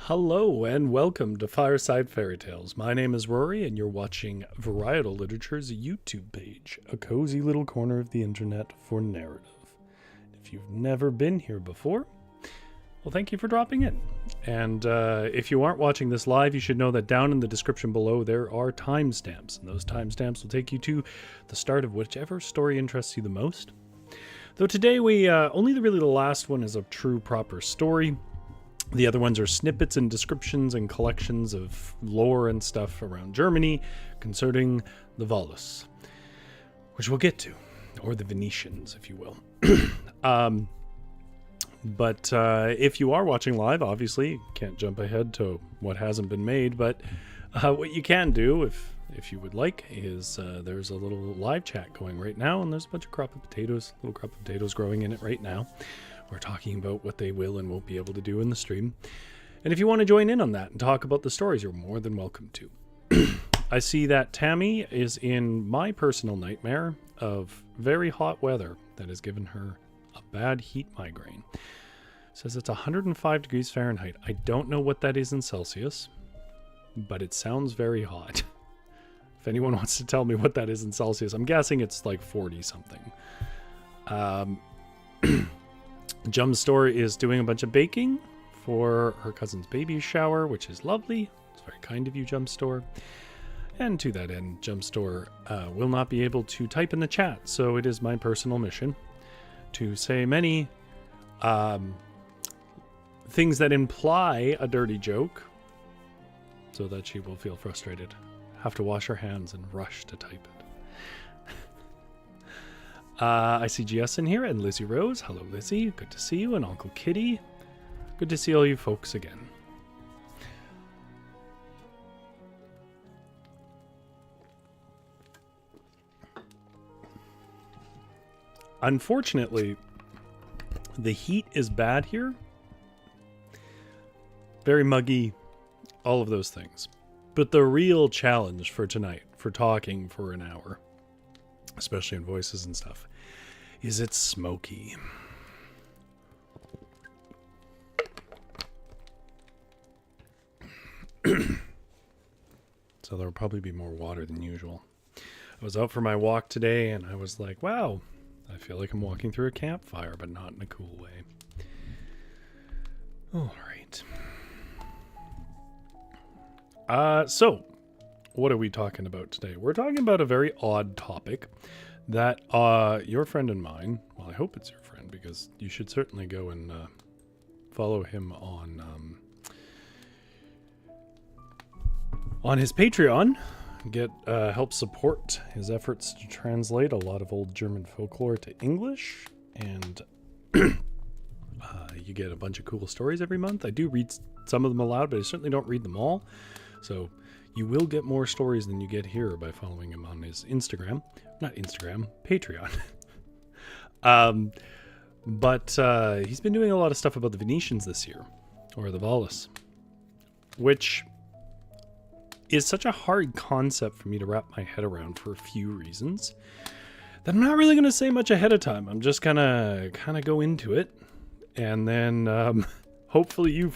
Hello and welcome to Fireside Fairytales. My name is Rory and you're watching Varietal Literature's YouTube page, a cozy little corner of the internet for narrative. If you've never been here before, well, thank you for dropping in. And if you aren't watching this live, you should know that down in the description below there are timestamps, and those timestamps will take you to the start of whichever story interests you the most. Though today only really the last one is a true proper story. The other ones are snippets and descriptions and collections of lore and stuff around Germany concerning the Wahles, which we'll get to, or the Venetians, if you will. But if you are watching live, obviously, you can't jump ahead to what hasn't been made, but what you can do, if you would like, is there's a little live chat going right now, and there's a bunch of little crop of potatoes growing in it right now. We're talking about what they will and won't be able to do in the stream. And if you want to join in on that and talk about the stories, you're more than welcome to. I see that Tammy is in my personal nightmare of very hot weather that has given her a bad heat migraine. Says it's 105 degrees Fahrenheit. I don't know what that is in Celsius, but it sounds very hot. If anyone wants to tell me what that is in Celsius, I'm guessing it's like 40 something. Jum's store is doing a bunch of baking for her cousin's baby shower, which is lovely. It's very kind of you, Jum Store. And to that end, Jum Store will not be able to type in the chat, so it is my personal mission to say many things that imply a dirty joke so that she will feel frustrated, have to wash her hands and rush to type it. I see GS in here and Lizzie Rose. Hello, Lizzie. Good to see you. And Uncle Kitty. Good to see all you folks again. Unfortunately, the heat is bad here. Very muggy. All of those things. But the real challenge for tonight, for talking for an hour, especially in voices and stuff, is it's smoky. So there'll probably be more water than usual. I was out for my walk today and I was like, wow, I feel like I'm walking through a campfire, but not in a cool way. All right. So what are we talking about today? We're talking about a very odd topic that your friend and mine, well, I hope it's your friend, because you should certainly go and follow him on his Patreon. Get help support his efforts to translate a lot of old German folklore to English, and you get a bunch of cool stories every month. I do read some of them aloud, but I certainly don't read them all. So you will get more stories than you get here by following him on his Patreon. But he's been doing a lot of stuff about the Venetians this year, or the Wahles, which is such a hard concept for me to wrap my head around for a few reasons that I'm not really going to say much ahead of time. I'm just gonna kind of go into it, and then hopefully you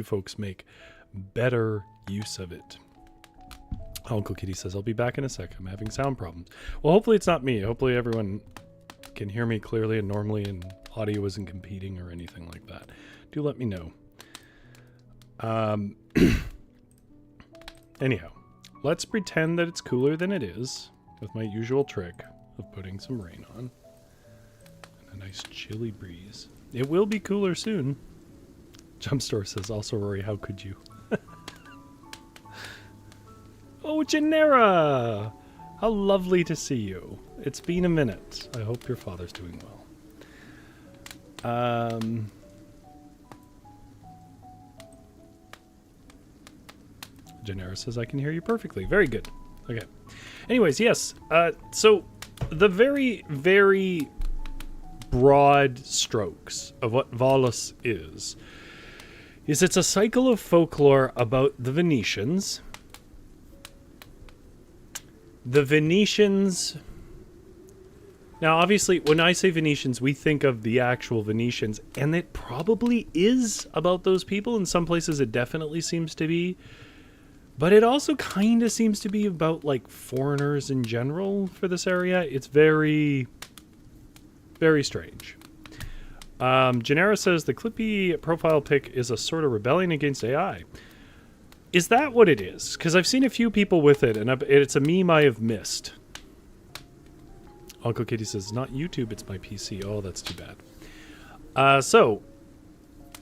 folks make better use of it. Uncle Kitty says, I'll be back in a sec. I'm having sound problems. Well, hopefully it's not me. Hopefully everyone can hear me clearly and normally and audio isn't competing or anything like that. Do let me know. Anyhow, let's pretend that it's cooler than it is with my usual trick of putting some rain on and a nice chilly breeze. It will be cooler soon. Jumpstore says, also, Rory, how could you? Oh, Janera! How lovely to see you. It's been a minute. I hope your father's doing well. Janera says, I can hear you perfectly. Very good. Okay. Anyways, yes. So the very, very broad strokes of what Wahles is it's a cycle of folklore about the Venetians. The Venetians... Now, obviously, when I say Venetians, we think of the actual Venetians, and it probably is about those people. In some places, it definitely seems to be. But it also kind of seems to be about, like, foreigners in general for this area. It's very, very strange. Janera says, the Clippy profile pic is a sort of rebellion against AI. Is that what it is? Because I've seen a few people with it, and it's a meme I have missed. Uncle Kitty says, not YouTube, it's my PC. Oh, that's too bad. So,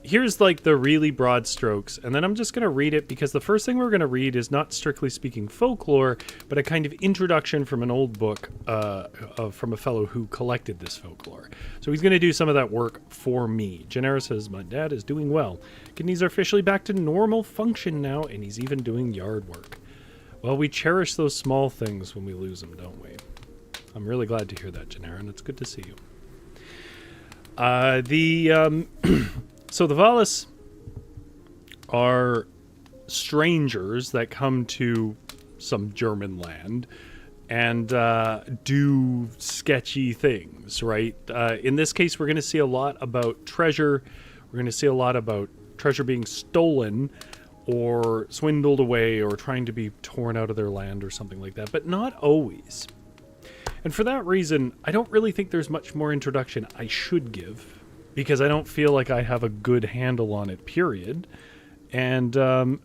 here's like the really broad strokes, and then I'm just going to read it because the first thing we're going to read is not strictly speaking folklore, but a kind of introduction from an old book from a fellow who collected this folklore. So he's going to do some of that work for me. Janera says, my dad is doing well. Kidneys are officially back to normal function now, and he's even doing yard work. Well, we cherish those small things when we lose them, don't we? I'm really glad to hear that, Janera, and it's good to see you. So the Wahles are strangers that come to some German land and do sketchy things, right? In this case, we're going to see a lot about treasure. We're going to see a lot about treasure being stolen or swindled away or trying to be torn out of their land or something like that, but not always. And for that reason, I don't really think there's much more introduction I should give, because I don't feel like I have a good handle on it, period. And the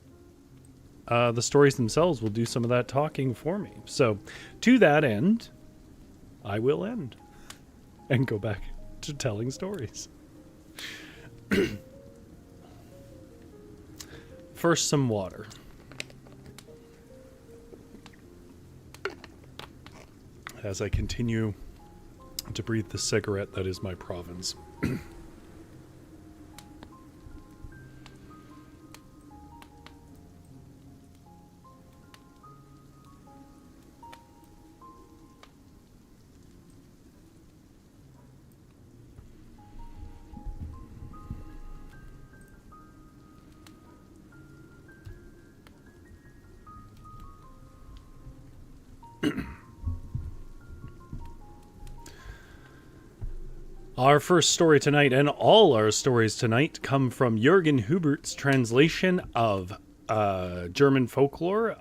stories themselves will do some of that talking for me. So, to that end, I will end and go back to telling stories. First, some water. As I continue to breathe the cigarette that is my province. Our first story tonight, and all our stories tonight, come from Jürgen Hubert's translation of German folklore,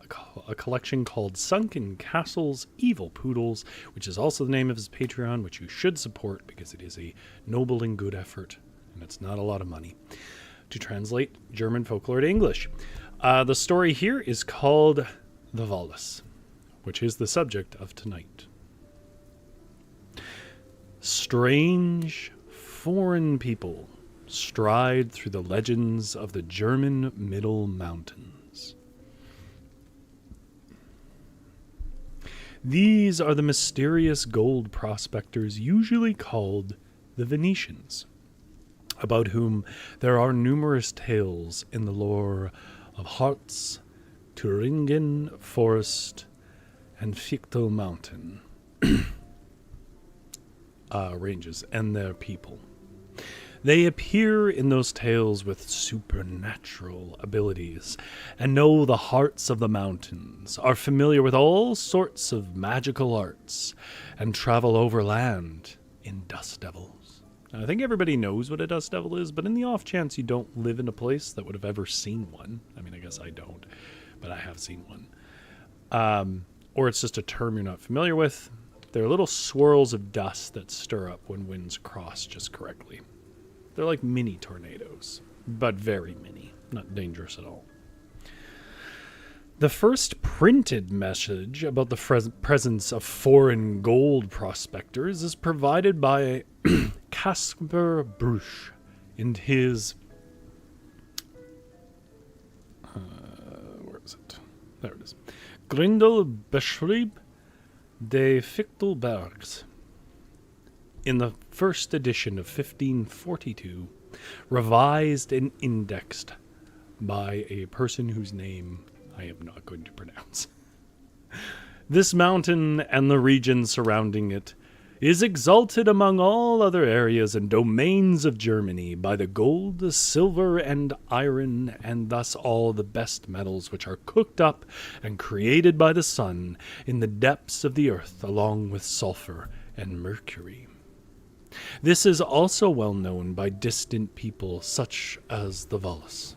a collection called Sunken Castles, Evil Poodles, which is also the name of his Patreon, which you should support because it is a noble and good effort, and it's not a lot of money, to translate German folklore to English. The story here is called The Wahles, which is the subject of tonight. Strange, foreign people stride through the legends of the German Middle Mountains. These are the mysterious gold prospectors usually called the Venetians, about whom there are numerous tales in the lore of Harz, Thüringen Forest, and Fichtel Mountain. Ranges and their people. They appear in those tales with supernatural abilities and know the hearts of the mountains, are familiar with all sorts of magical arts, and travel overland in dust devils. Now, I think everybody knows what a dust devil is, but in the off chance you don't live in a place that would have ever seen one, I mean, I guess I don't, but I have seen one, or it's just a term you're not familiar with, they're little swirls of dust that stir up when winds cross just correctly. They're like mini tornadoes, but very mini, not dangerous at all. The first printed message about the presence of foreign gold prospectors is provided by Caspar Bruch in his... where is it? There it is. Grindelbeschrieb de Fichtelbergs, in the first edition of 1542, revised and indexed by a person whose name I am not going to pronounce. This mountain and the region surrounding it is exalted among all other areas and domains of Germany by the gold, silver, and iron, and thus all the best metals which are cooked up and created by the sun in the depths of the earth, along with sulfur and mercury. This is also well known by distant people such as the Wahles,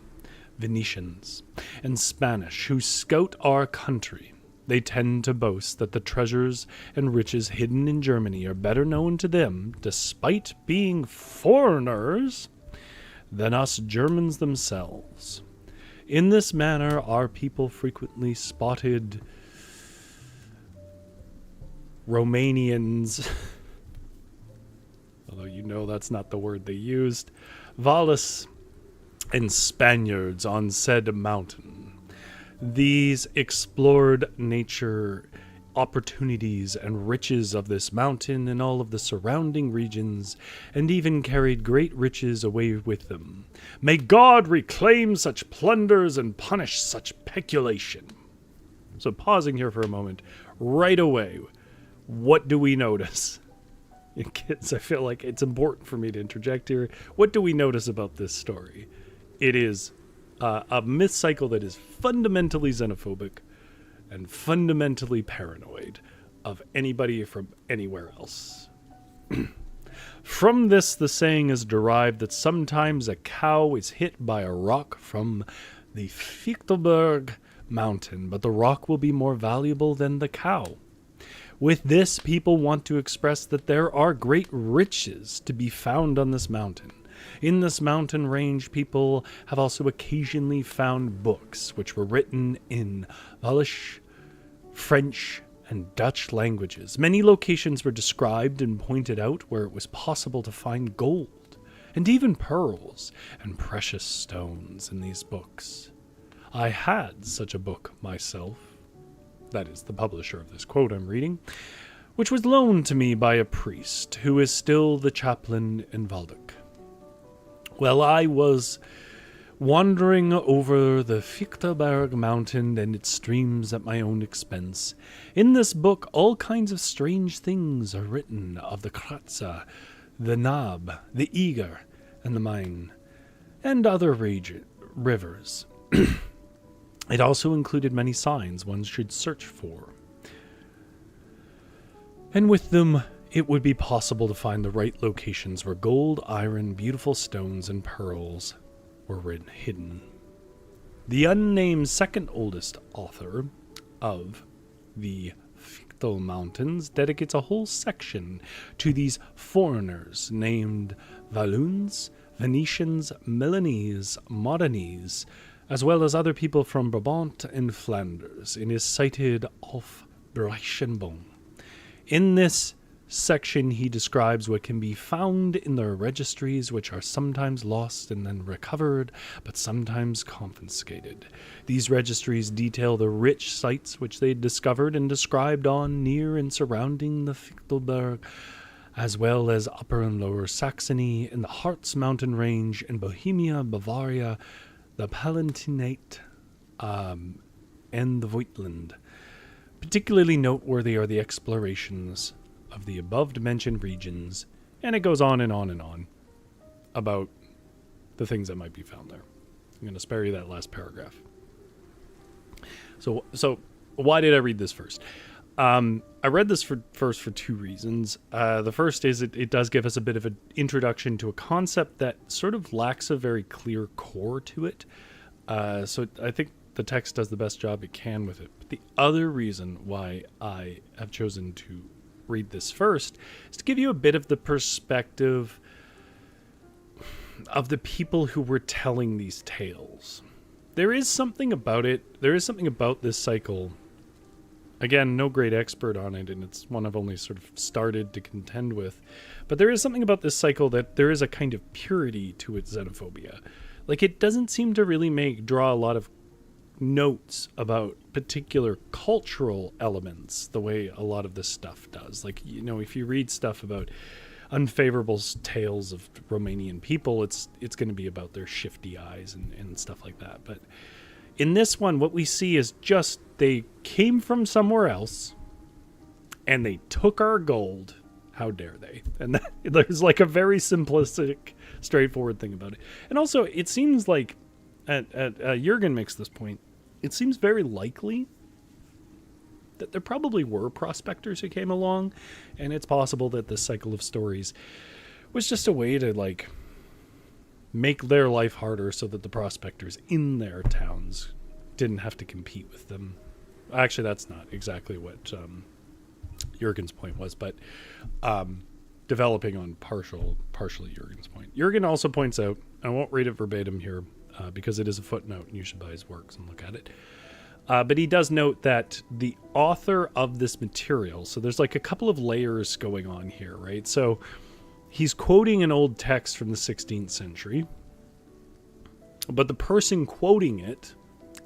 Venetians, and Spanish, who scout our country. They tend to boast that the treasures and riches hidden in Germany are better known to them, despite being foreigners, than us Germans themselves. In this manner, our people frequently spotted Romanians, although you know that's not the word they used, Wahles, and Spaniards on said mountain. These explored nature opportunities and riches of this mountain and all of the surrounding regions, and even carried great riches away with them. May God reclaim such plunders and punish such peculation. So pausing here for a moment, right away, what do we notice? Kids, I feel like it's important for me to interject here. What do we notice about this story? It is a myth cycle that is fundamentally xenophobic and fundamentally paranoid of anybody from anywhere else. From this, the saying is derived that sometimes a cow is hit by a rock from the Fichtelberg mountain, but the rock will be more valuable than the cow. With this, people want to express that there are great riches to be found on this mountain. In this mountain range, people have also occasionally found books which were written in Walish, French, and Dutch languages. Many locations were described and pointed out where it was possible to find gold, and even pearls and precious stones in these books. I had such a book myself. That is the publisher of this quote I'm reading, which was loaned to me by a priest who is still the chaplain in Waldeck. Well, I was wandering over the Fichtelberg mountain and its streams at my own expense. In this book, all kinds of strange things are written of the Kratza, the Nab, the Eger, and the Main, and other rivers. It also included many signs one should search for. And with them, it would be possible to find the right locations where gold, iron, beautiful stones, and pearls were hidden. The unnamed second oldest author of the Fichtel Mountains dedicates a whole section to these foreigners named Walloons, Venetians, Milanese, Modenese, as well as other people from Brabant and Flanders, in his cited Auf Breichenboom. In this section, he describes what can be found in their registries, which are sometimes lost and then recovered, but sometimes confiscated. These registries detail the rich sites which they discovered and described on, near, and surrounding the Fichtelberg, as well as Upper and Lower Saxony, in the Harz mountain range, in Bohemia, Bavaria, the Palatinate, and the Voigtland. Particularly noteworthy are the explorations of the above-mentioned regions, and it goes on and on and on about the things that might be found there. I'm going to spare you that last paragraph. So why did I read this first? I read this first for two reasons. The first is it does give us a bit of an introduction to a concept that sort of lacks a very clear core to it. So I think the text does the best job it can with it. But the other reason why I have chosen to read this first is to give you a bit of the perspective of the people who were telling these tales. There is something about it. There is something about this cycle. Again, no great expert on it, and it's one I've only sort of started to contend with. But there is something about this cycle that there is a kind of purity to its xenophobia. Like, it doesn't seem to really draw a lot of notes about particular cultural elements the way a lot of this stuff does. Like, you know, if you read stuff about unfavorable tales of Romanian people, it's going to be about their shifty eyes and stuff like that. But In this one, what we see is just they came from somewhere else and they took our gold. How dare they? And there's like a very simplistic, straightforward thing about it. And also, it seems like, Jürgen makes this point, it seems very likely that there probably were prospectors who came along, and it's possible that this cycle of stories was just a way to, like, make their life harder so that the prospectors in their towns didn't have to compete with them. Actually, that's not exactly what Jürgen's point was, but developing on partially Jürgen's point. Jürgen also points out, I won't read it verbatim here because it is a footnote and you should buy his works and look at it. But he does note that the author of this material, so there's like a couple of layers going on here, right? So he's quoting an old text from the 16th century, but the person quoting it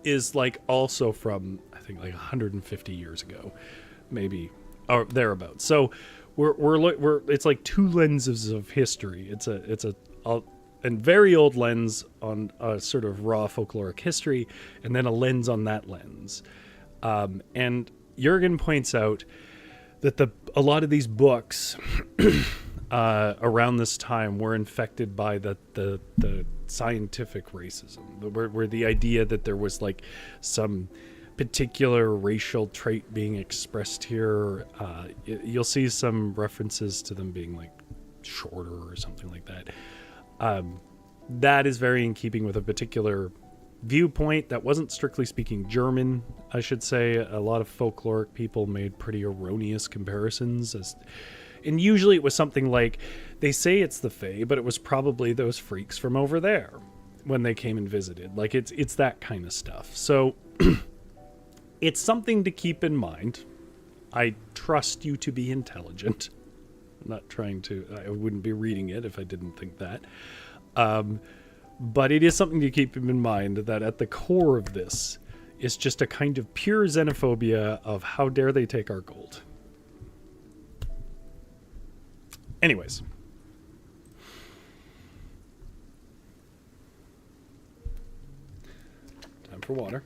is like also from, I think, like 150 years ago, maybe, or thereabouts. So we're it's like two lenses of history. It's a very old lens on a sort of raw folkloric history, and then a lens on that lens. And Jürgen points out that a lot of these books around this time were infected by the scientific racism, where the idea that there was like some particular racial trait being expressed here. You'll see some references to them being like shorter or something like that. That is very in keeping with a particular viewpoint that wasn't strictly speaking German, I should say. A lot of folkloric people made pretty erroneous comparisons, and usually it was something like, they say it's the Fae, but it was probably those freaks from over there when they came and visited. Like, it's that kind of stuff. So it's something to keep in mind. I trust you to be intelligent. I'm not trying to, I wouldn't be reading it if I didn't think that. But it is something to keep in mind, that at the core of this is just a kind of pure xenophobia of how dare they take our gold. Anyways. Time for water.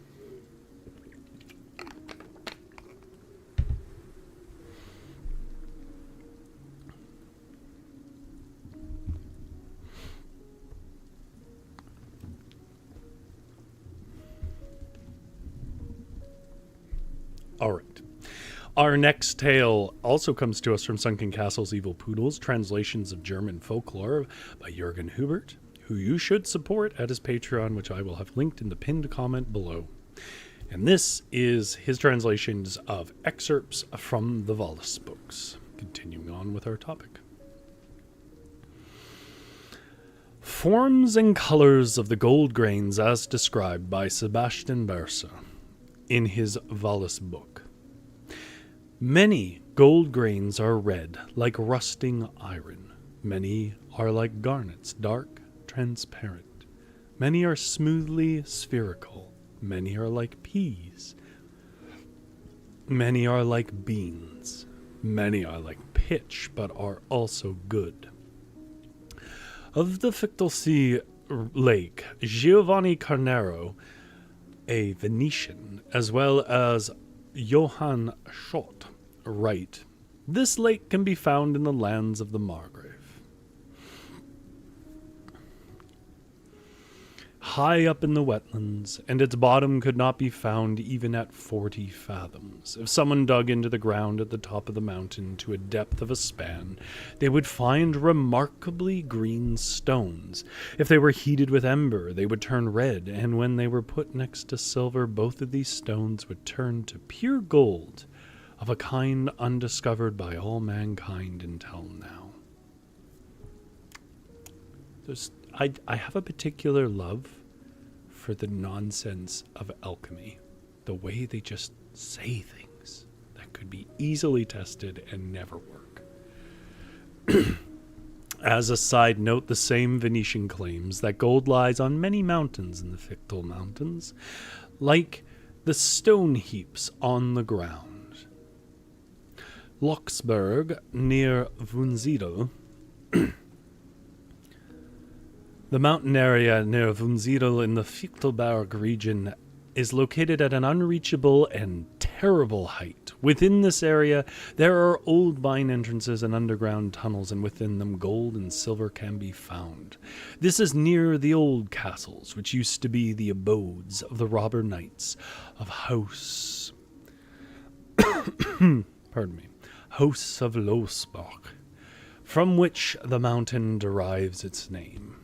All right. Our next tale also comes to us from Sunken Castle's Evil Poodles, translations of German folklore by Jürgen Hubert, who you should support at his Patreon, which I will have linked in the pinned comment below. And this is his translations of excerpts from the Wahles-Books. Continuing on with our topic. Forms and colors of the gold grains as described by Sebastian Berse in his Wahles-Book. Many gold grains are red, like rusting iron. Many are like garnets, dark, transparent. Many are smoothly spherical. Many are like peas. Many are like beans. Many are like pitch, but are also good. Of the Fichtelsee Lake, Giovanni Carnero, a Venetian, as well as Johann Schott, write, this lake can be found in the lands of the Margrave. High up in the wetlands, and its bottom could not be found even at 40 fathoms. If someone dug into the ground at the top of the mountain to a depth of a span, they would find remarkably green stones. If they were heated with ember, they would turn red, and when they were put next to silver, both of these stones would turn to pure gold, of a kind undiscovered by all mankind until now. I have a particular love for the nonsense of alchemy. The way they just say things that could be easily tested and never work. As a side note, the same Venetian claims that gold lies on many mountains in the Fichtel Mountains, like the stone heaps on the ground. Blocksberg, near Wunsiedel, the mountain area near Wunsiedel in the Fichtelberg region is located at an unreachable and terrible height. Within this area, there are old mine entrances and underground tunnels, and within them gold and silver can be found. This is near the old castles, which used to be the abodes of the robber knights of House... pardon me. House of Wahles-Books, from which the mountain derives its name.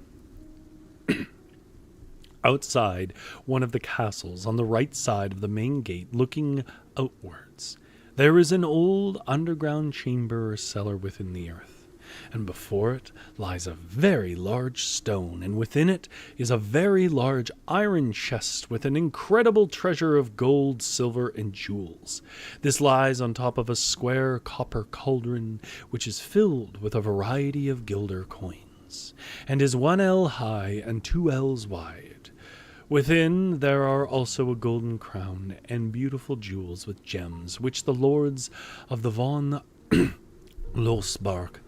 Outside one of the castles, on the right side of the main gate, looking outwards, there is an old underground chamber or cellar within the earth, and before it lies a very large stone, and within it is a very large iron chest with an incredible treasure of gold, silver, and jewels. This lies on top of a square copper cauldron, which is filled with a variety of guilder coins, and is 1 ell high and 2 ells wide. Within there are also a golden crown and beautiful jewels with gems, which the lords of the von Wahles-Books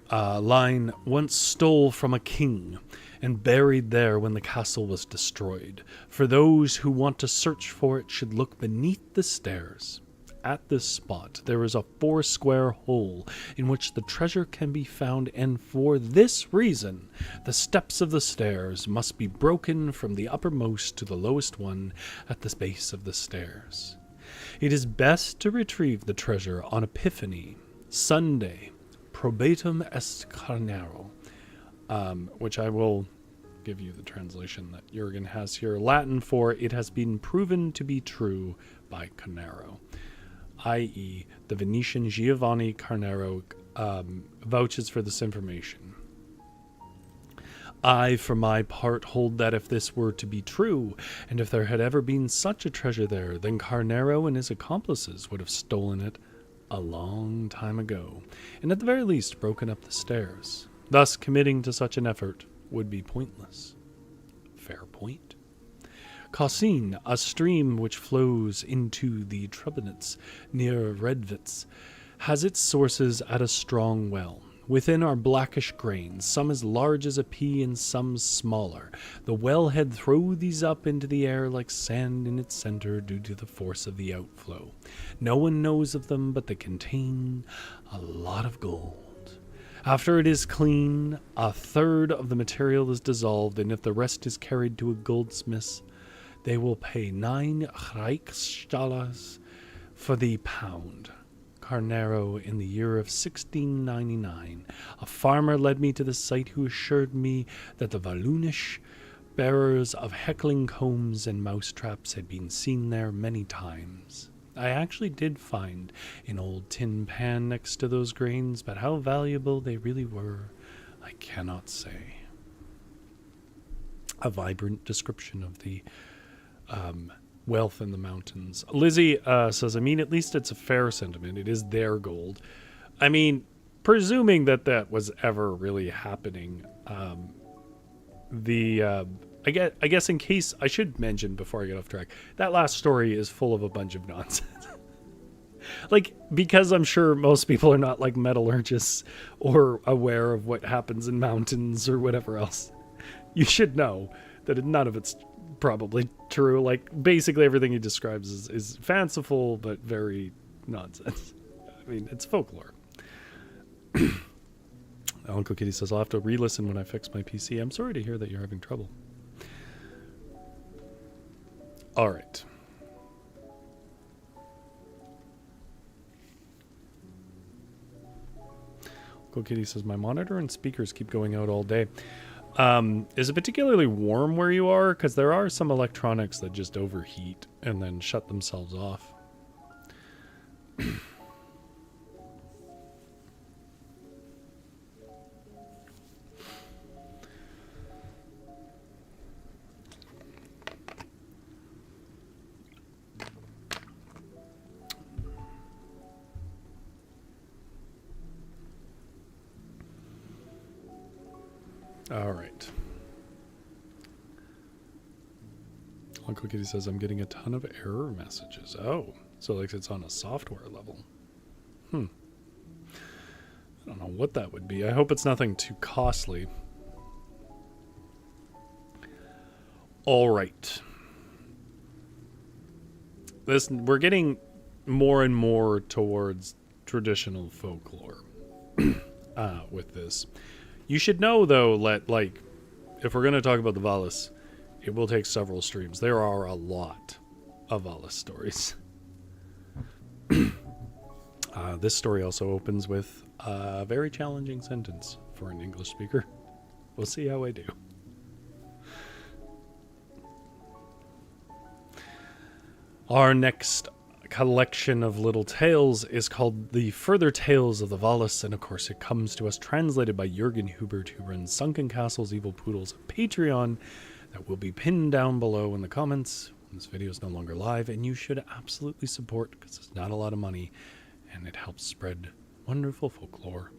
line once stole from a king and buried there when the castle was destroyed. For those who want to search for it should look beneath the stairs. At this spot there is a 4-square hole in which the treasure can be found, and for this reason the steps of the stairs must be broken from the uppermost to the lowest one at the base of the stairs. It is best to retrieve the treasure on Epiphany, Sunday, probatum est carnero, which I will give you the translation that Jurgen has here. Latin for "it has been proven to be true by Carnero," i.e. the Venetian Giovanni Carnero vouches for this information. I, for my part, hold that if this were to be true, and if there had ever been such a treasure there, then Carnero and his accomplices would have stolen it a long time ago, and at the very least broken up the stairs. Thus, committing to such an effort would be pointless. Fair point. Caussin, a stream which flows into the Trubnitz near Redwitz, has its sources at a strong well. Within are blackish grains, some as large as a pea and some smaller. The wellhead throws these up into the air like sand in its center due to the force of the outflow. No one knows of them, but they contain a lot of gold. After it is clean, 1/3 of the material is dissolved, and if the rest is carried to a goldsmith's, they will pay 9 Reichstalers for the pound. Carnero, in the year of 1699, a farmer led me to the site who assured me that the Walloonish bearers of heckling combs and mousetraps had been seen there many times. I actually did find an old tin pan next to those grains, but how valuable they really were, I cannot say. A vibrant description of the wealth in the mountains. Lizzie says, I mean, at least it's a fair sentiment. It is their gold. I mean, presuming that was ever really happening, I guess in case, I should mention before I get off track, that last story is full of a bunch of nonsense. Like, because I'm sure most people are not like metallurgists or aware of what happens in mountains or whatever else. You should know that none of it's probably true. Like, basically everything he describes is fanciful but very nonsense. I mean, it's folklore. Uncle Kitty says, I'll have to re-listen when I fix my PC. I'm sorry to hear that you're having trouble. All right. Uncle Kitty says, my monitor and speakers keep going out all day. Is it particularly warm where you are? Because there are some electronics that just overheat and then shut themselves off. All right. Uncle Kitty says, I'm getting a ton of error messages. Oh, so like it's on a software level. I don't know what that would be. I hope it's nothing too costly. All right. we're getting more and more towards traditional folklore with this. You should know, though, that, like, if we're going to talk about the Wahles, it will take several streams. There are a lot of Wahles stories. This story also opens with a very challenging sentence for an English speaker. We'll see how I do. Our next collection of little tales is called The Further Tales of the Wahles, and of course it comes to us translated by Jürgen Hubert, who runs Sunken Castles, Evil Poodles, Patreon. That will be pinned down below in the comments. This video is no longer live, and you should absolutely support, because it's not a lot of money, and it helps spread wonderful folklore.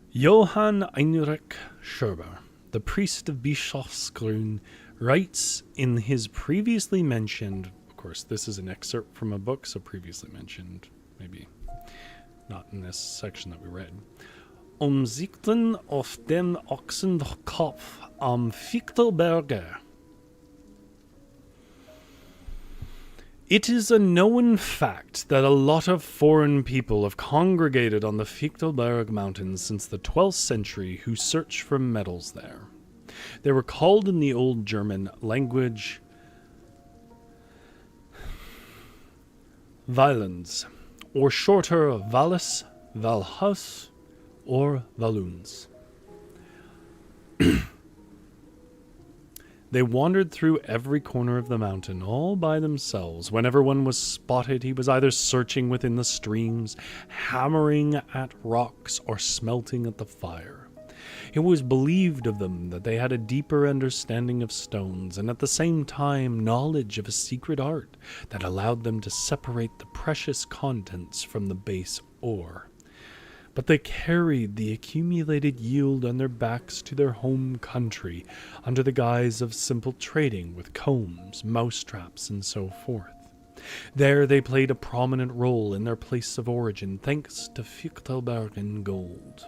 Johann Heinrich Scherber, the priest of Bischofsgrün, writes in his previously mentioned, of course this is an excerpt from a book, so previously mentioned, maybe not in this section that we read. Umsichten auf den Ochsenkopf am Fichtelberge. It is a known fact that a lot of foreign people have congregated on the Fichtelberg Mountains since the 12th century who search for metals there. They were called in the Old German language Weilens, or shorter Walles, Walhaus, or Walloons. They wandered through every corner of the mountain all by themselves. Whenever one was spotted, he was either searching within the streams, hammering at rocks, or smelting at the fire. It was believed of them that they had a deeper understanding of stones, and at the same time knowledge of a secret art that allowed them to separate the precious contents from the base ore. But they carried the accumulated yield on their backs to their home country under the guise of simple trading with combs, mousetraps, and so forth. There they played a prominent role in their place of origin, thanks to Fichtelbergen gold.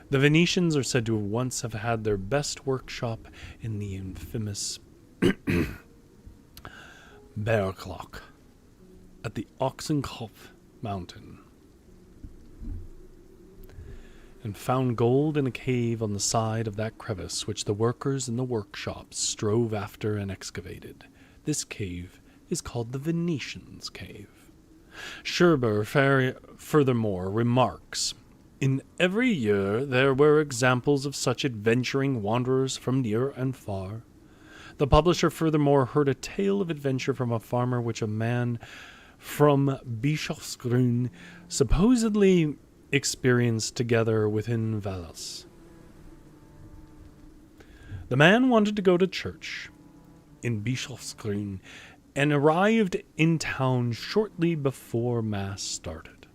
The Venetians are said to once have had their best workshop in the infamous Berglock at the Ochsenkopf Mountain, and found gold in a cave on the side of that crevice which the workers in the workshops strove after and excavated. This cave is called the Venetians' Cave. Scherber furthermore remarks, in every year there were examples of such adventuring wanderers from near and far. The publisher furthermore heard a tale of adventure from a farmer which a man from Bischofsgrün supposedly experienced together within Wahles. The man wanted to go to church in Bischofsgrün and arrived in town shortly before Mass started.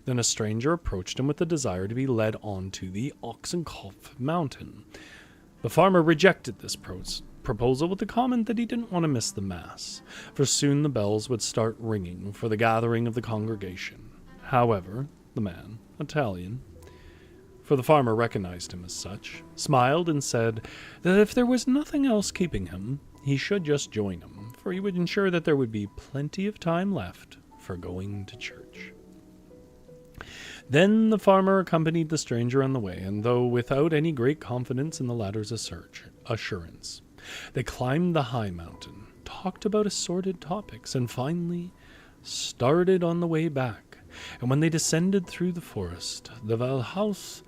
Then a stranger approached him with the desire to be led on to the Ochsenkopf mountain. The farmer rejected this proposal with the comment that he didn't want to miss the Mass, for soon the bells would start ringing for the gathering of the congregation. However, the man, Italian, for the farmer recognized him as such, smiled and said that if there was nothing else keeping him, he should just join him, for he would ensure that there would be plenty of time left for going to church. Then the farmer accompanied the stranger on the way, and though without any great confidence in the latter's assurance, they climbed the high mountain, talked about assorted topics, and finally started on the way back. And when they descended through the forest, the Walhaus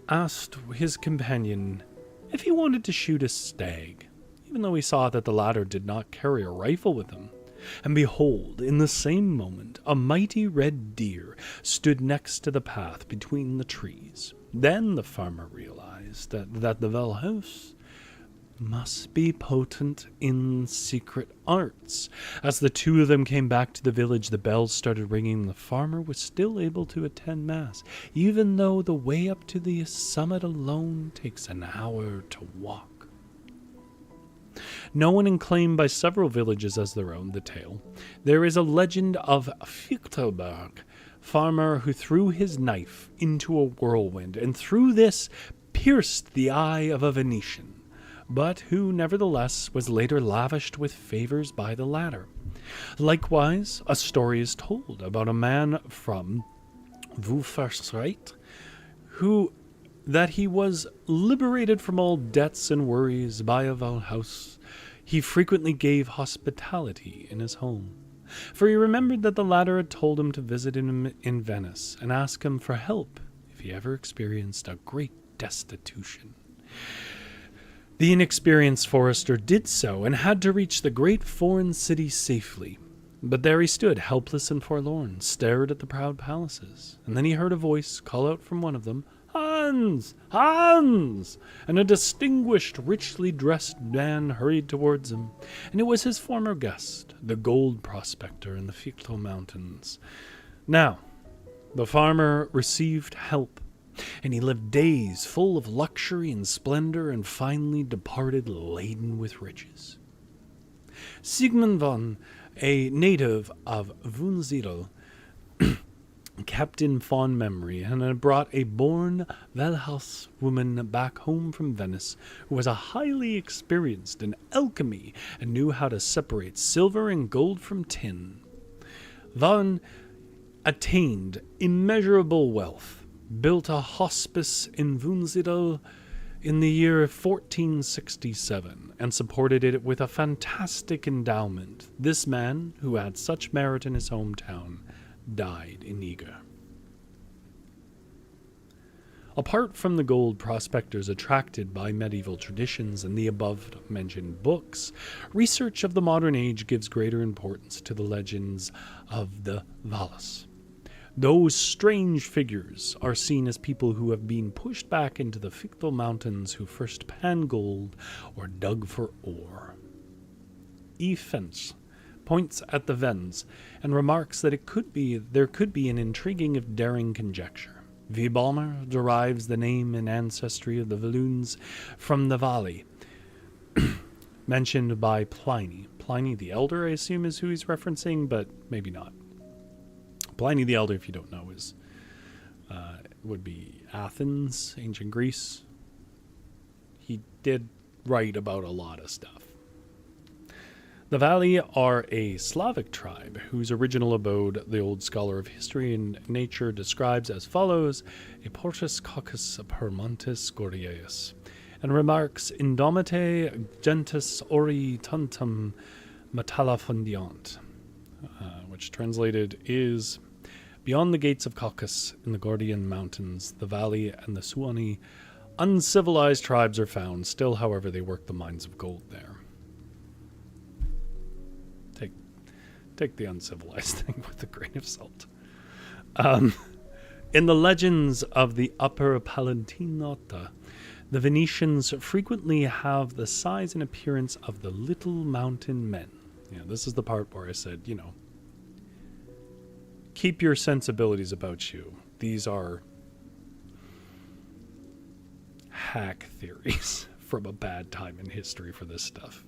asked his companion if he wanted to shoot a stag, even though he saw that the latter did not carry a rifle with him. And behold, in the same moment, a mighty red deer stood next to the path between the trees. Then the farmer realized that the Walhaus must be potent in secret arts. As the two of them came back to the village, the bells started ringing. The farmer was still able to attend Mass, even though the way up to the summit alone takes an hour to walk. Known and claimed by several villages as their own, the tale, there is a legend of Fichtelberg, farmer who threw his knife into a whirlwind, and through this pierced the eye of a Venetian. but who nevertheless was later lavished with favors by the latter. Likewise, a story is told about a man from Wahles-Books that he was liberated from all debts and worries by a Wahles. He frequently gave hospitality in his home, for he remembered that the latter had told him to visit him in Venice and ask him for help if he ever experienced a great destitution. The inexperienced forester did so and had to reach the great foreign city safely. But there he stood, helpless and forlorn, stared at the proud palaces, and then he heard a voice call out from one of them, "Hans! Hans!" And a distinguished, richly dressed man hurried towards him, and it was his former guest, the gold prospector in the Fichtel Mountains. Now, the farmer received help, and he lived days full of luxury and splendor, and finally departed laden with riches. Sigmund von, a native of Wunsiedel, kept in fond memory and had brought a born Wahles woman back home from Venice who was a highly experienced in alchemy and knew how to separate silver and gold from tin. Von attained immeasurable wealth, built a hospice in Wunsiedel in the year 1467, and supported it with a fantastic endowment. This man, who had such merit in his hometown, died in Eger. Apart from the gold prospectors attracted by medieval traditions and the above-mentioned books, research of the modern age gives greater importance to the legends of the Wahles. Those strange figures are seen as people who have been pushed back into the Fichtel Mountains who first panned gold or dug for ore. E. Fence points at the Vens and remarks that there could be an intriguing if daring conjecture. V. Balmer derives the name and ancestry of the Walloons from the valley mentioned by Pliny. Pliny the Elder, I assume, is who he's referencing, but maybe not. Pliny the Elder, if you don't know, would be Athens, ancient Greece. He did write about a lot of stuff. The Valley are a Slavic tribe whose original abode the old scholar of history and nature describes as follows: a portus caucus per montes Gordiaeus, and remarks, indomite gentis ori tantum metalla fundiant, which translated is, beyond the gates of Caucasus in the Gordian Mountains, the Valley and the Suani, uncivilized tribes are found. Still, however, they work the mines of gold there. Take the uncivilized thing with a grain of salt. In the legends of the Upper Palatinata, the Venetians frequently have the size and appearance of the little mountain men. Yeah, this is the part where I said, keep your sensibilities about you. These are hack theories from a bad time in history for this stuff.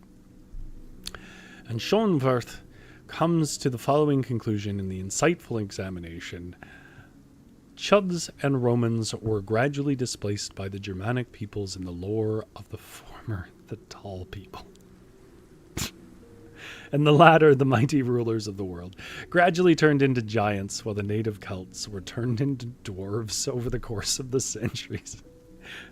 And Schoenwerth comes to the following conclusion in the insightful examination: Chuds and Romans were gradually displaced by the Germanic peoples in the lore of the former, the tall people, and the latter, the mighty rulers of the world, gradually turned into giants, while the native Celts were turned into dwarves over the course of the centuries.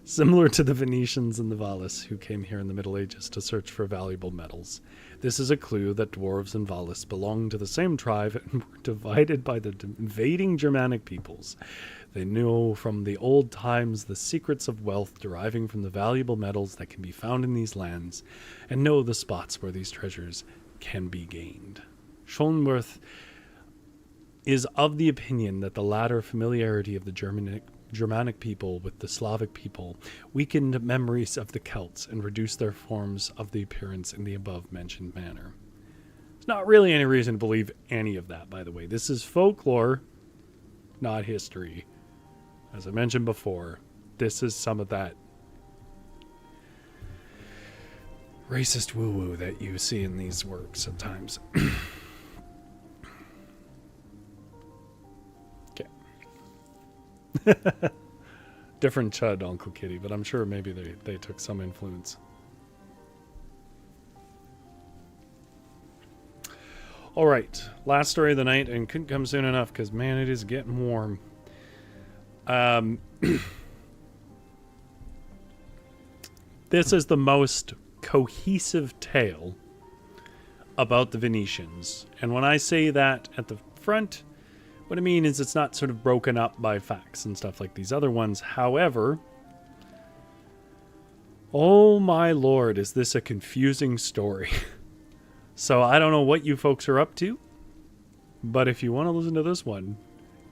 Similar to the Venetians and the Wahles, who came here in the Middle Ages to search for valuable metals. This is a clue that dwarves and Wahles belonged to the same tribe and were divided by the invading Germanic peoples. They knew from the old times the secrets of wealth deriving from the valuable metals that can be found in these lands, and know the spots where these treasures can be gained. Schoenwerth is of the opinion that the latter familiarity of the Germanic people with the Slavic people weakened memories of the Celts and reduced their forms of the appearance in the above-mentioned manner. There's not really any reason to believe any of that, by the way. This is folklore, not history. As I mentioned before, this is some of that racist woo-woo that you see in these works at times. Different chud, Uncle Kitty, but I'm sure maybe they took some influence. All right, last story of the night, and couldn't come soon enough because, man, it is getting warm. This is the most cohesive tale about the Venetians. And when I say that at the front, what I mean is it's not sort of broken up by facts and stuff like these other ones. However, oh my lord, is this a confusing story. So I don't know what you folks are up to, but if you want to listen to this one,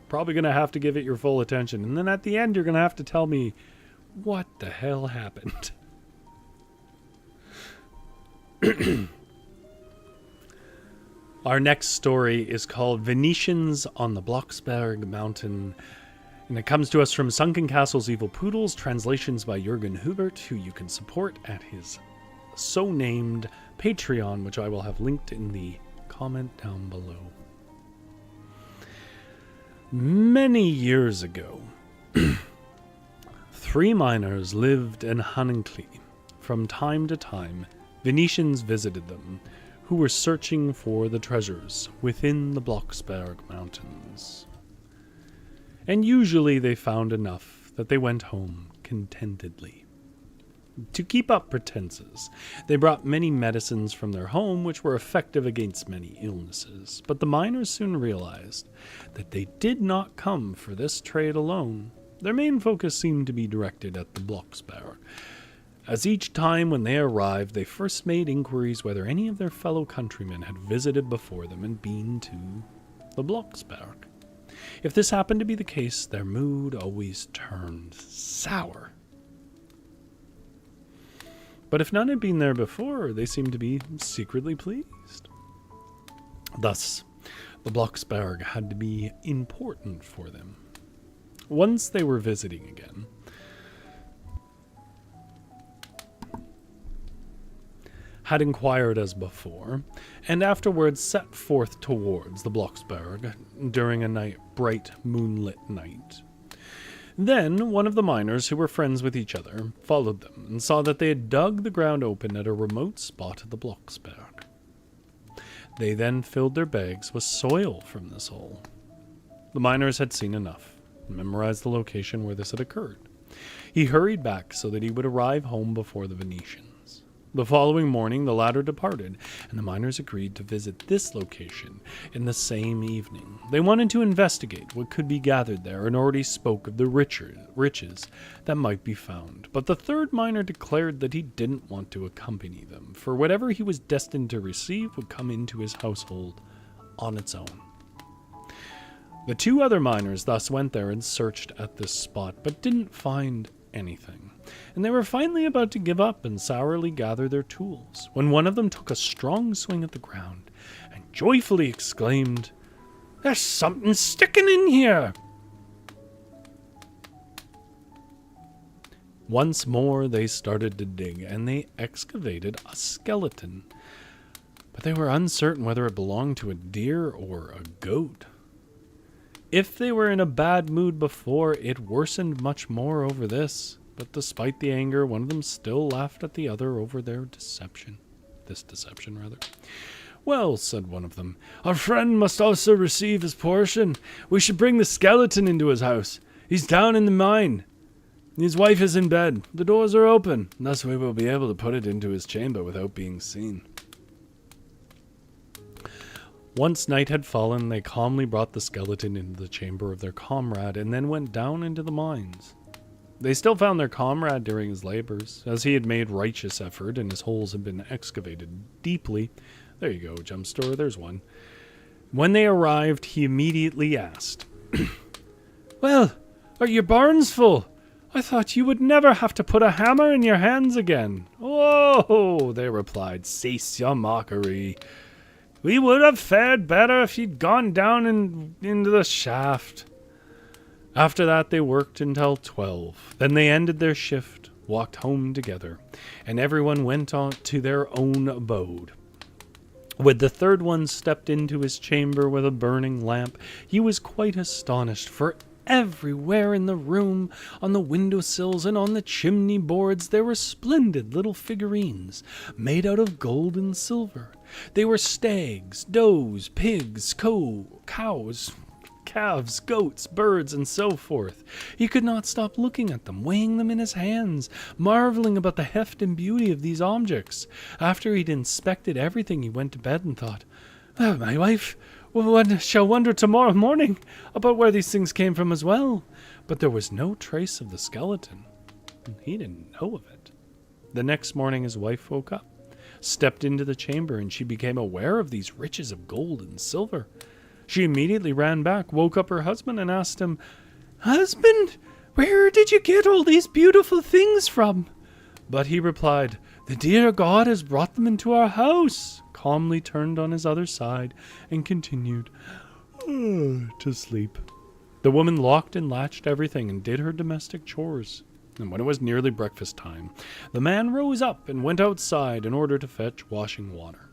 probably going to have to give it your full attention. And then at the end, you're going to have to tell me what the hell happened. Our next story is called Venetians on the Blocksberg Mountain, and it comes to us from Sunken Castle's Evil Poodles, translations by Jürgen Hubert, who you can support at his so-named Patreon, which I will have linked in the comment down below. Many years ago, 3 miners lived in Haninkley. From time to time, Venetians visited them, who were searching for the treasures within the Blocksberg Mountains. And usually they found enough that they went home contentedly. To keep up pretenses, they brought many medicines from their home which were effective against many illnesses, but the miners soon realized that they did not come for this trade alone. Their main focus seemed to be directed at the Blocksberg, as each time when they arrived, they first made inquiries whether any of their fellow countrymen had visited before them and been to the Blocksberg. If this happened to be the case, their mood always turned sour. But if none had been there before, they seemed to be secretly pleased. Thus, the Blocksberg had to be important for them. Once they were visiting again, had inquired as before, and afterwards set forth towards the Blocksberg during a bright moonlit night. Then one of the miners, who were friends with each other, followed them and saw that they had dug the ground open at a remote spot of the Blocksberg. They then filled their bags with soil from this hole. The miners had seen enough and memorized the location where this had occurred. He hurried back so that he would arrive home before the Venetians. The following morning, the latter departed, and the miners agreed to visit this location in the same evening. They wanted to investigate what could be gathered there and already spoke of the riches that might be found. But the third miner declared that he didn't want to accompany them, for whatever he was destined to receive would come into his household on its own. The 2 other miners thus went there and searched at this spot, but didn't find anything, and they were finally about to give up and sourly gather their tools, when one of them took a strong swing at the ground and joyfully exclaimed, "There's something sticking in here!" Once more they started to dig, and they excavated a skeleton, but they were uncertain whether it belonged to a deer or a goat. If they were in a bad mood before, it worsened much more over this. But despite the anger, one of them still laughed at the other over their deception. This deception, rather. "Well," said one of them, "our friend must also receive his portion. We should bring the skeleton into his house. He's down in the mine. His wife is in bed. The doors are open. Thus we will be able to put it into his chamber without being seen." Once night had fallen, they calmly brought the skeleton into the chamber of their comrade and then went down into the mines. They still found their comrade during his labors, as he had made righteous effort and his holes had been excavated deeply. There you go, Jump Store, there's one. When they arrived, he immediately asked, "Well, are your barns full? I thought you would never have to put a hammer in your hands again." "Oh," they replied, "cease your mockery. We would have fared better if you'd gone down into the shaft." After that, they worked until 12. Then they ended their shift, walked home together, and everyone went on to their own abode. When the third one stepped into his chamber with a burning lamp, he was quite astonished, for everywhere in the room, on the windowsills and on the chimney boards, there were splendid little figurines made out of gold and silver, They were stags, does, pigs, cows, calves, goats, birds, and so forth. He could not stop looking at them, weighing them in his hands, marveling about the heft and beauty of these objects. After he'd inspected everything, he went to bed and thought, my wife shall wonder tomorrow morning about where these things came from as well. But there was no trace of the skeleton. He didn't know of it. The next morning his wife woke up, stepped into the chamber, and she became aware of these riches of gold and silver. She immediately ran back, woke up her husband, and asked him, "Husband, where did you get all these beautiful things from?" But he replied, "The dear God has brought them into our house," calmly turned on his other side, and continued to sleep. The woman locked and latched everything and did her domestic chores. And when it was nearly breakfast time, the man rose up and went outside in order to fetch washing water.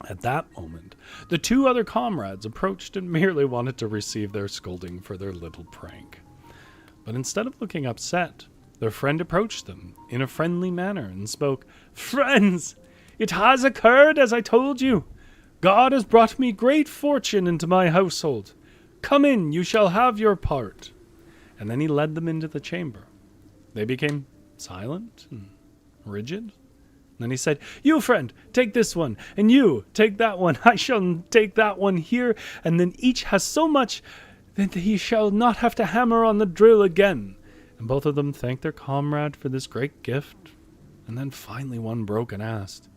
At that moment, the two other comrades approached and merely wanted to receive their scolding for their little prank. But instead of looking upset, their friend approached them in a friendly manner and spoke, "Friends, it has occurred as I told you. God has brought me great fortune into my household. Come in, you shall have your part." And then he led them into the chamber. They became silent and rigid. Then he said, "You, friend, take this one, and you, take that one. I shall take that one here, and then each has so much that he shall not have to hammer on the drill again." And both of them thanked their comrade for this great gift. And then finally one broke and asked,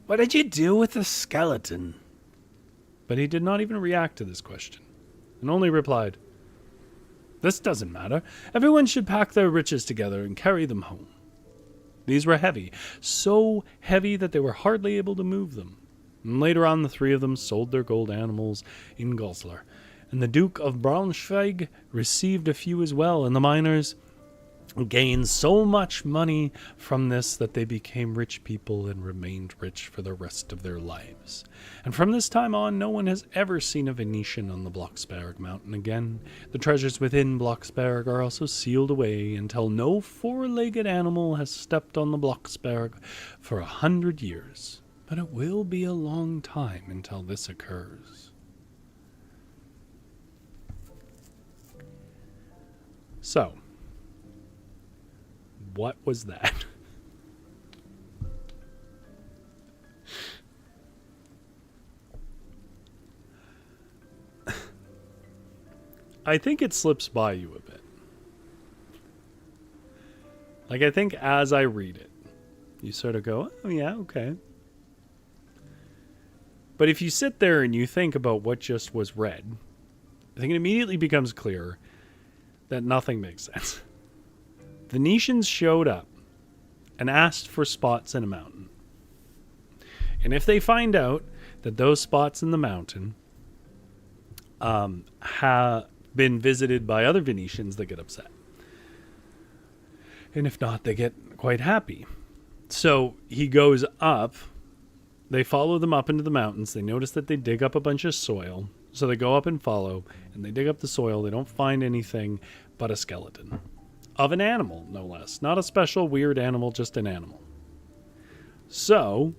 "What did you do with the skeleton?" But he did not even react to this question, and only replied, "This doesn't matter. Everyone should pack their riches together and carry them home." These were heavy, so heavy that they were hardly able to move them. And later on, the three of them sold their gold animals in Goslar, and the Duke of Braunschweig received a few as well, and the miners gained so much money from this that they became rich people and remained rich for the rest of their lives. And from this time on, no one has ever seen a Venetian on the Blocksberg mountain again. The treasures within Blocksberg are also sealed away until no four-legged animal has stepped on the Blocksberg for 100 years. But it will be a long time until this occurs. So, what was that? I think it slips by you a bit. Like, I think as I read it, you sort of go, "Oh yeah, okay." But if you sit there and you think about what just was read, I think it immediately becomes clear that nothing makes sense. Venetians showed up and asked for spots in a mountain. And if they find out that those spots in the mountain have been visited by other Venetians, they get upset. And if not, they get quite happy. So he goes up. They follow them up into the mountains. They notice that they dig up a bunch of soil. So they go up and follow, and they dig up the soil. They don't find anything but a skeleton. Of an animal, no less. Not a special weird animal, just an animal. So,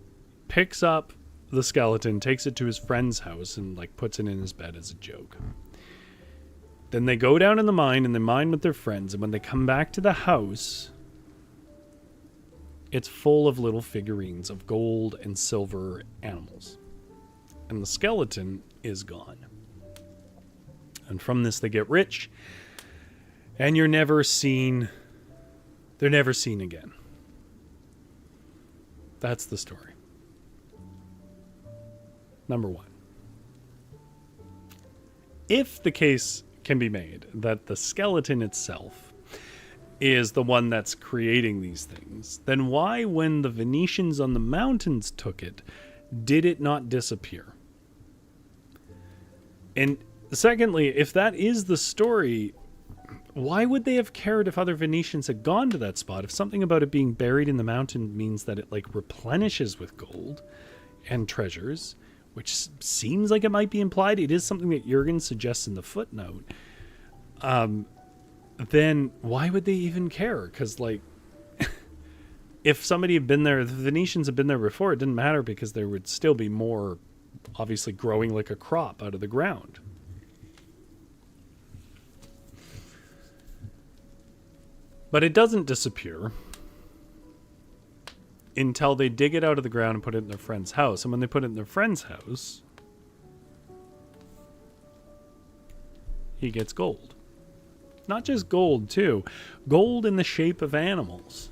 picks up the skeleton, takes it to his friend's house, and puts it in his bed as a joke. Then they go down in the mine, and they mine with their friends, and when they come back to the house, it's full of little figurines of gold and silver animals. And the skeleton is gone. And from this they get rich, and they're never seen again. That's the story. Number one. If the case can be made that the skeleton itself is the one that's creating these things, then why, when the Venetians on the mountains took it, did it not disappear? And secondly, if that is the story, why would they have cared if other Venetians had gone to that spot? If something about it being buried in the mountain means that it replenishes with gold and treasures, which seems like it might be implied, it is something that Jurgen suggests in the footnote, then why would they even care? Because if somebody had been there, the Venetians had been there before, it didn't matter because there would still be more, obviously, growing like a crop out of the ground. But it doesn't disappear until they dig it out of the ground and put it in their friend's house. And when they put it in their friend's house, he gets gold. Not just gold, too. Gold in the shape of animals.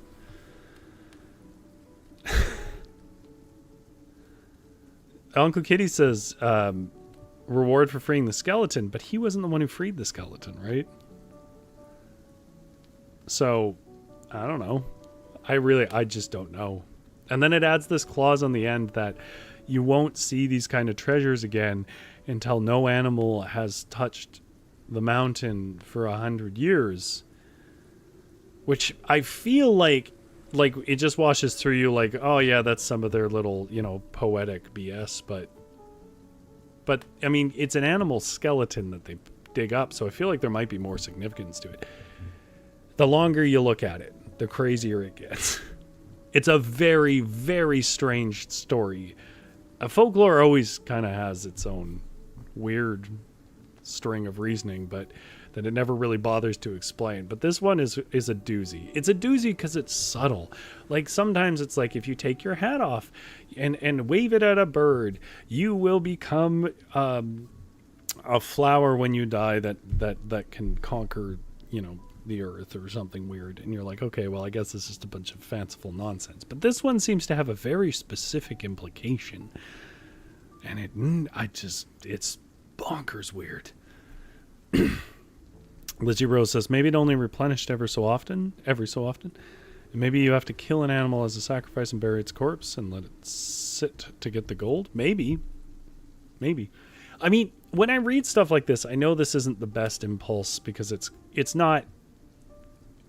Uncle Kitty says, reward for freeing the skeleton, but he wasn't the one who freed the skeleton, right? So, I don't know. I just don't know. And then it adds this clause on the end that you won't see these kind of treasures again until no animal has touched the mountain for 100 years. Which I feel like it just washes through you like, oh yeah, that's some of their little, poetic BS. But I mean, it's an animal skeleton that they dig up, so I feel like there might be more significance to it. The longer you look at it, the crazier it gets. It's a very, very strange story. Folklore always kind of has its own weird string of reasoning, but that it never really bothers to explain. But this one is a doozy. It's a doozy because it's subtle. Like sometimes it's like if you take your hat off and wave it at a bird, you will become a flower when you die that can conquer, the earth or something weird. And you're like, okay, well, I guess this is just a bunch of fanciful nonsense. But this one seems to have a very specific implication. And it's bonkers weird. Lizzie Rose says, maybe it only replenished every so often. And maybe you have to kill an animal as a sacrifice and bury its corpse and let it sit to get the gold. Maybe. I mean, when I read stuff like this, I know this isn't the best impulse because it's not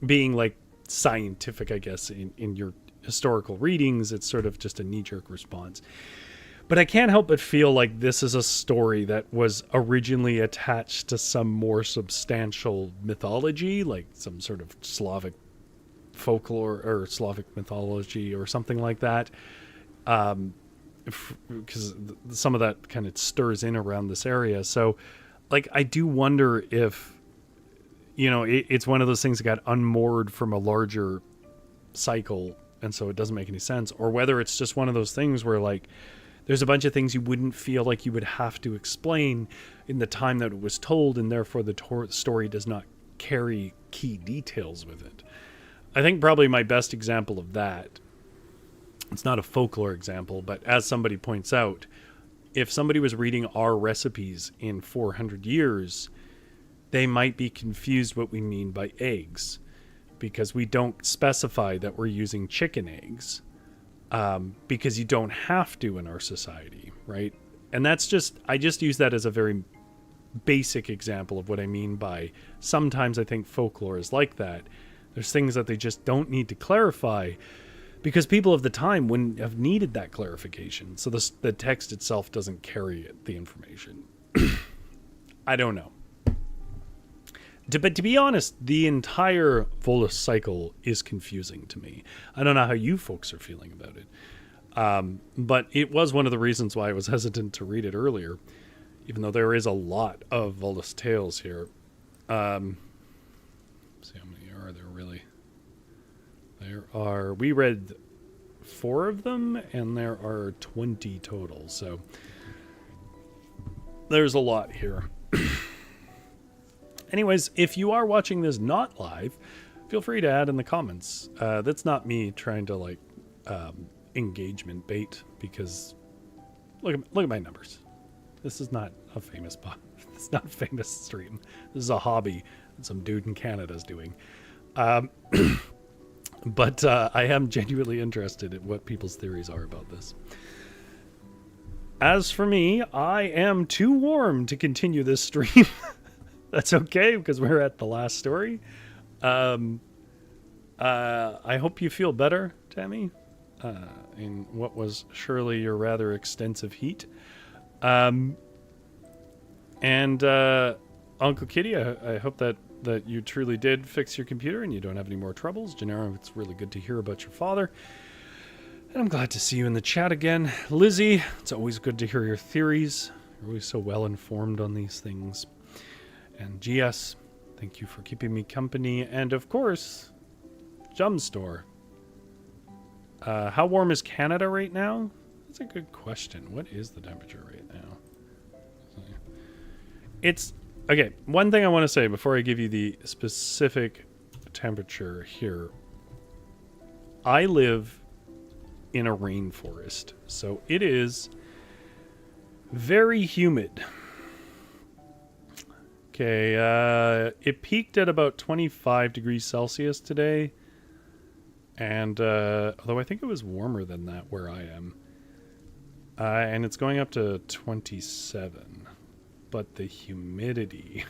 being like scientific, I guess, in your historical readings. It's sort of just a knee-jerk response. But I can't help but feel like this is a story that was originally attached to some more substantial mythology, like some sort of Slavic folklore or Slavic mythology or something like that. Because some of that kind of stirs in around this area. So, like, I do wonder if, it's one of those things that got unmoored from a larger cycle, and so it doesn't make any sense. Or whether it's just one of those things where, like, there's a bunch of things you wouldn't feel like you would have to explain in the time that it was told, and therefore the story does not carry key details with it. I think probably my best example of that, it's not a folklore example, but as somebody points out, if somebody was reading our recipes in 400 years, they might be confused what we mean by eggs, because we don't specify that we're using chicken eggs. Because you don't have to in our society, right? And I just use that as a very basic example of what I mean by sometimes I think folklore is like that. There's things that they just don't need to clarify because people of the time wouldn't have needed that clarification. So the text itself doesn't carry the information. I don't know. But to be honest, the entire Volus cycle is confusing to me. I don't know how you folks are feeling about it. But it was one of the reasons why I was hesitant to read it earlier, even though there is a lot of Volus tales here. See how many are there really? We read 4 of them, and there are 20 total. So there's a lot here. Anyways, if you are watching this not live, feel free to add in the comments. That's not me trying to engagement bait, because look at my numbers. This is not a famous it's not a famous stream. This is a hobby that some dude in Canada is doing. But I am genuinely interested in what people's theories are about this. As for me, I am too warm to continue this stream. That's okay, because we're at the last story. I hope you feel better, Tammy, in what was surely your rather extensive heat. And Uncle Kitty, I hope that that you truly did fix your computer and you don't have any more troubles. Gennaro, it's really good to hear about your father. And I'm glad to see you in the chat again. Lizzie, it's always good to hear your theories. You're always so well informed on these things. And GS, thank you for keeping me company. And of course, Jumstore. How warm is Canada right now? That's a good question. What is the temperature right now? It's okay. One thing I want to say before I give you the specific temperature here. I live in a rainforest, so it is very humid. Okay, it peaked at about 25 degrees Celsius today. And although I think it was warmer than that where I am. And it's going up to 27. But the humidity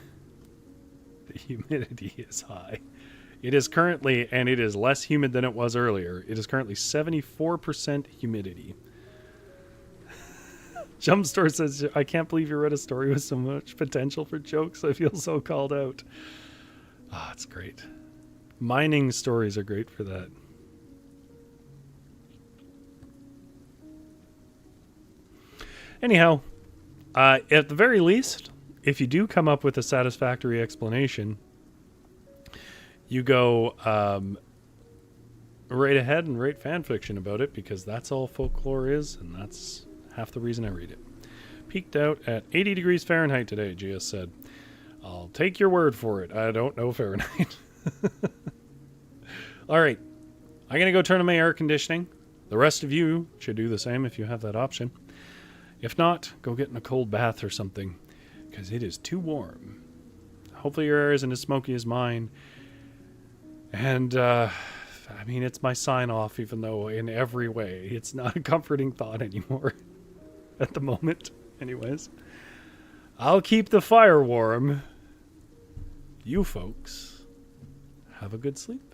is high. It is currently, and it is less humid than it was earlier, it is currently 74% humidity. Jumpstore says, I can't believe you read a story with so much potential for jokes. I feel so called out. Ah, it's great. Mining stories are great for that. Anyhow, at the very least, if you do come up with a satisfactory explanation, you go right ahead and write fan fiction about it, because that's all folklore is, and that's half the reason I read it. Peaked out at 80 degrees Fahrenheit today, GS said. I'll take your word for it. I don't know Fahrenheit. All right. I'm going to go turn on my air conditioning. The rest of you should do the same if you have that option. If not, go get in a cold bath or something, because it is too warm. Hopefully your air isn't as smoky as mine. And, I mean, it's my sign-off, even though in every way it's not a comforting thought anymore. At the moment, anyways. I'll keep the fire warm. You folks, have a good sleep.